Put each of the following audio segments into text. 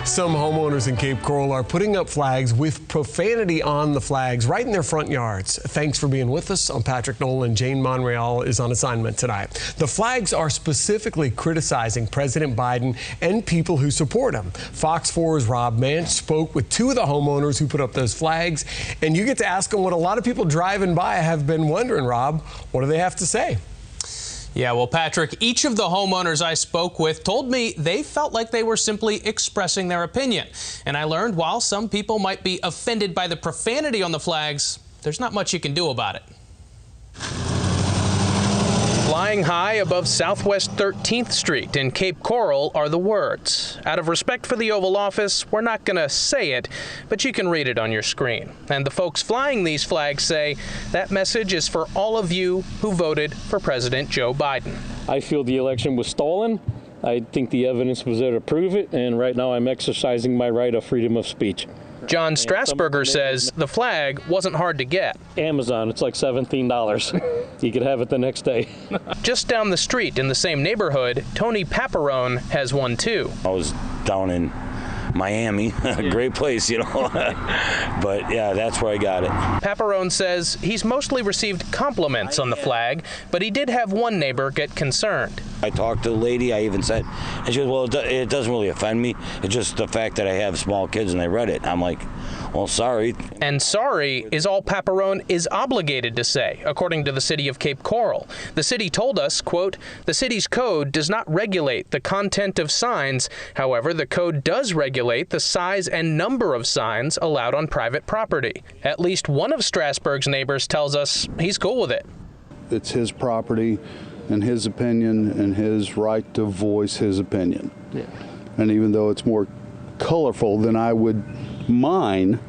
Some homeowners in Cape Coral are putting up flags with profanity on the flags right in their front yards. Thanks for being with us. I'm Patrick Nolan. Jane Monreal is on assignment tonight. The flags are specifically criticizing President Biden and people who support him. Fox 4's Rob Manch spoke with two of the homeowners who put up those flags, and you get to ask them what a lot of people driving by have been wondering. Rob, what do they have to say? Yeah, well, Patrick, each of the homeowners I spoke with told me they felt like they were simply expressing their opinion. And I learned while some people might be offended by the profanity on the flags, there's not much you can do about it. Flying high above Southwest 13th Street in Cape Coral are the words. Out of respect for the Oval Office, we're not going to say it, but you can read it on your screen. And the folks flying these flags say that message is for all of you who voted for President Joe Biden. I feel the election was stolen. I think the evidence was there to prove it, and right now I'm exercising my right of freedom of speech. John Strasburger says the flag wasn't hard to get. Amazon, it's like $17. You could have it the next day. Just down the street in the same neighborhood, Tony Paparone has one too. I was down in Miami, a great place, you know, but yeah, that's where I got it. Paparone says he's mostly received compliments on the flag, but he did have one neighbor get concerned. I talked to the lady, I even said, and she goes, well, it doesn't really offend me. It's just the fact that I have small kids and they read it. I'm like, well, sorry. And sorry is all Paparone is obligated to say, according to the city of Cape Coral. The city told us, quote, the city's code does not regulate the content of signs. However, the code does regulate the size and number of signs allowed on private property. At least one of Strasburg's neighbors tells us he's cool with it. It's his property and his opinion and his right to voice his opinion. Yeah. And even though it's more colorful than I would mine,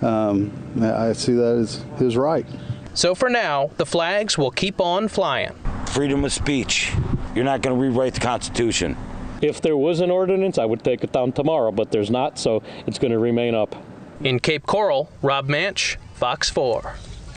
I see that as his right. So for now, the flags will keep on flying. Freedom of speech. You're not going to rewrite the Constitution. If there was an ordinance, I would take it down tomorrow, but there's not, so it's going to remain up. In Cape Coral, Rob Manch, Fox 4.